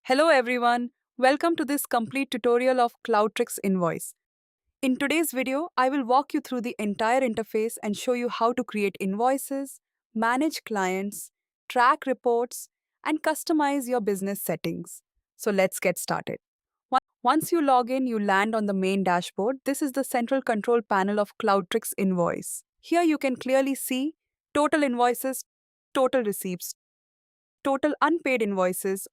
Hello everyone, welcome to this complete tutorial of Cloudtryx Invoice. In today's video, I will walk you through the entire interface and show you how to create invoices, manage clients, track reports, and customize your business settings. So let's get started. Once you log in, you land on the main dashboard. This is the central control panel of Cloudtryx Invoice. Here you can clearly see total invoices, total receipts, total unpaid invoices.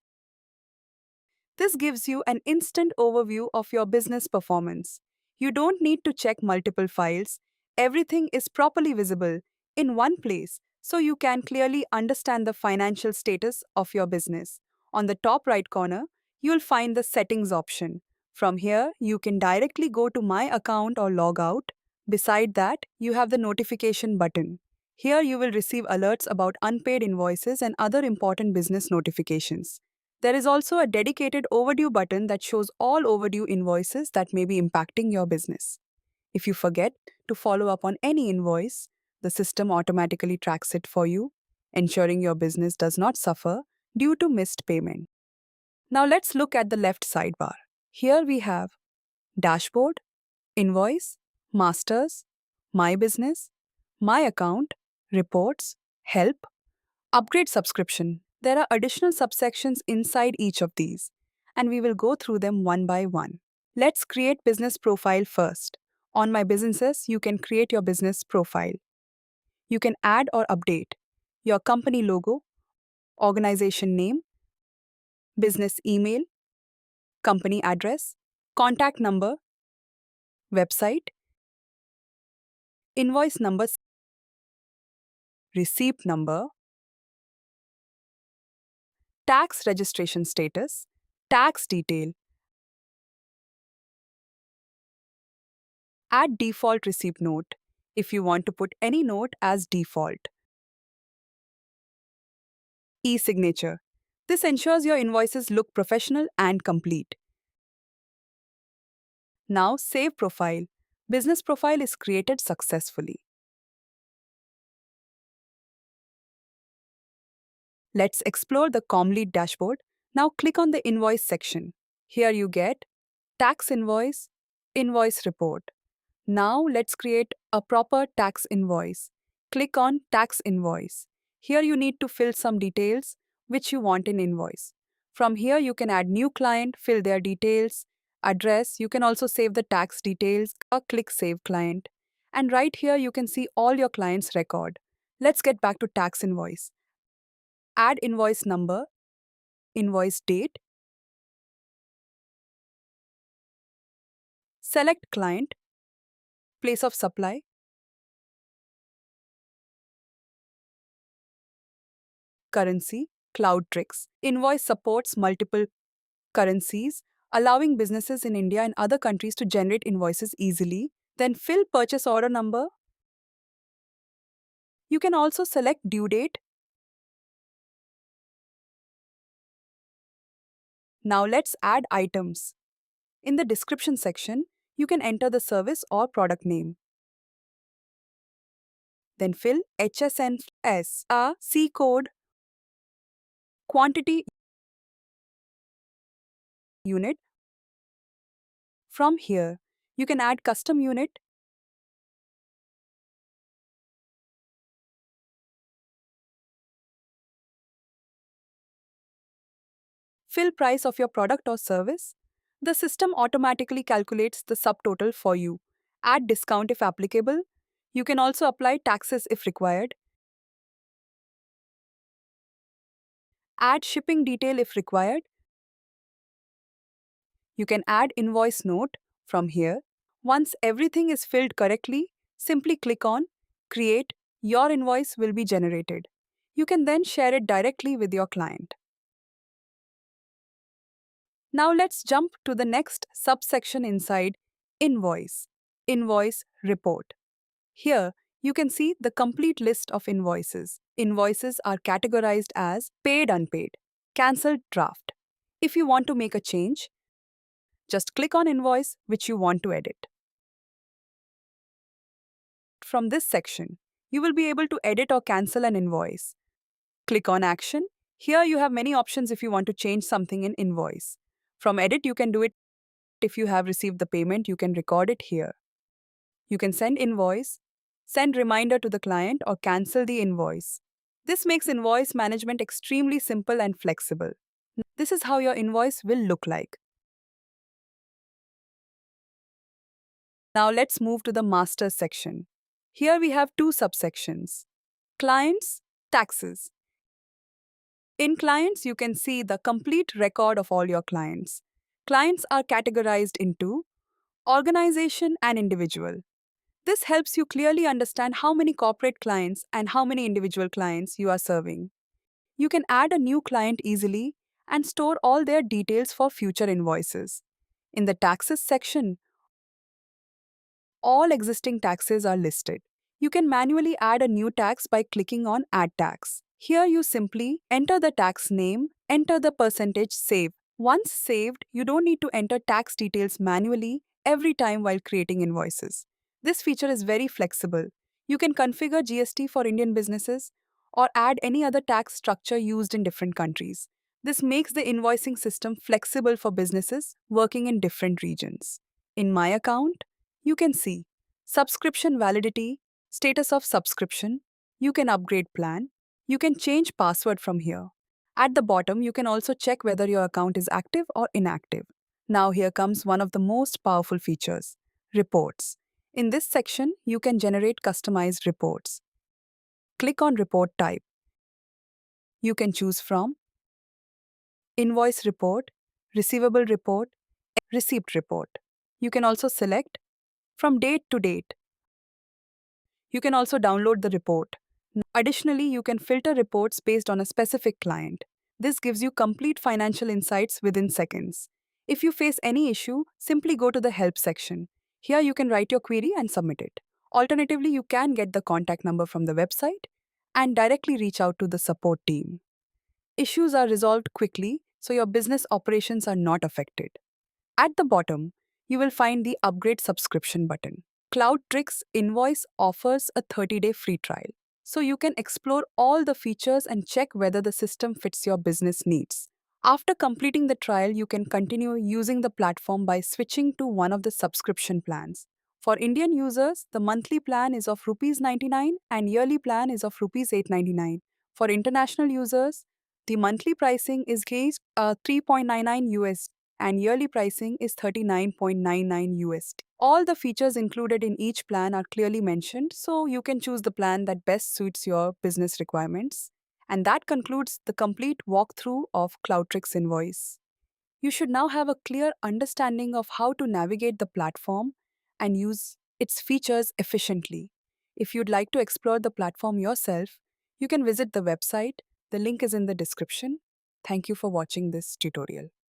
This gives you an instant overview of your business performance. You don't need to check multiple files. Everything is properly visible in one place so you can clearly understand the financial status of your business. On the top right corner, you'll find the settings option. From here, you can directly go to My Account or log out. Beside that, you have the notification button. Here you will receive alerts about unpaid invoices and other important business notifications. There is also a dedicated overdue button that shows all overdue invoices that may be impacting your business. If you forget to follow up on any invoice, the system automatically tracks it for you, ensuring your business does not suffer due to missed payment. Now let's look at the left sidebar. Here we have Dashboard, Invoice, Masters, My Business, My Account, Reports, Help, Upgrade Subscription. There are additional subsections inside each of these, and we will go through them one by one. Let's create business profile first. On My Businesses, you can create your business profile. You can add or update your company logo, organization name, business email, company address, contact number, website, invoice number, receipt number, tax registration status, tax detail, add default receipt note if you want to put any note as default. E-signature. This ensures your invoices look professional and complete. Now save profile. Business profile is created successfully. Let's explore the ComLead dashboard. Now click on the invoice section. Here you get tax invoice, invoice report. Now let's create a proper tax invoice. Click on tax invoice. Here you need to fill some details which you want in invoice. From here you can add new client, fill their details, address. You can also save the tax details or click save client. And right here you can see all your clients' record. Let's get back to tax invoice. Add invoice number, invoice date, select client, place of supply, currency, Cloudtryx. Invoice supports multiple currencies, allowing businesses in India and other countries to generate invoices easily. Then fill purchase order number. You can also select due date. Now let's add items. In the description section, you can enter the service or product name. Then fill HSNS, a C code, quantity, unit. From here, you can add custom unit, fill price of your product or service. The system automatically calculates the subtotal for you. Add discount if applicable. You can also apply taxes if required. Add shipping detail if required. You can add invoice note from here. Once everything is filled correctly, simply click on Create. Your invoice will be generated. You can then share it directly with your client. Now let's jump to the next subsection inside Invoice, Invoice Report. Here, you can see the complete list of invoices. Invoices are categorized as paid, unpaid, cancelled, draft. If you want to make a change, just click on invoice which you want to edit. From this section, you will be able to edit or cancel an invoice. Click on Action. Here you have many options if you want to change something in invoice. From edit, you can do it. If you have received the payment, you can record it here. You can send invoice, send reminder to the client, or cancel the invoice. This makes invoice management extremely simple and flexible. This is how your invoice will look like. Now let's move to the master section. Here we have two subsections: clients, taxes. In clients, you can see the complete record of all your clients. Clients are categorized into organization and individual. This helps you clearly understand how many corporate clients and how many individual clients you are serving. You can add a new client easily and store all their details for future invoices. In the taxes section, all existing taxes are listed. You can manually add a new tax by clicking on Add Tax. Here you simply enter the tax name, enter the percentage, save. Once saved, you don't need to enter tax details manually every time while creating invoices. This feature is very flexible. You can configure GST for Indian businesses or add any other tax structure used in different countries. This makes the invoicing system flexible for businesses working in different regions. In My Account, you can see subscription validity, status of subscription, you can upgrade plan, you can change password from here. At the bottom, you can also check whether your account is active or inactive. Now here comes one of the most powerful features, reports. In this section, you can generate customized reports. Click on report type. You can choose from invoice report, receivable report, receipt report. You can also select from date to date. You can also download the report. Additionally, you can filter reports based on a specific client. This gives you complete financial insights within seconds. If you face any issue, simply go to the help section. Here you can write your query and submit it. Alternatively, you can get the contact number from the website and directly reach out to the support team. Issues are resolved quickly, so your business operations are not affected. At the bottom, you will find the Upgrade Subscription button. Cloudtryx Invoice offers a 30-day free trial, so you can explore all the features and check whether the system fits your business needs. After completing the trial, you can continue using the platform by switching to one of the subscription plans. For Indian users, the monthly plan is of Rs 99 and yearly plan is of Rs 899. For international users, the monthly pricing is 3.99 US and yearly pricing is 39.99 USD. All the features included in each plan are clearly mentioned, so you can choose the plan that best suits your business requirements. And that concludes the complete walkthrough of Cloudtryx Invoice. You should now have a clear understanding of how to navigate the platform and use its features efficiently. If you'd like to explore the platform yourself, you can visit the website. The link is in the description. Thank you for watching this tutorial.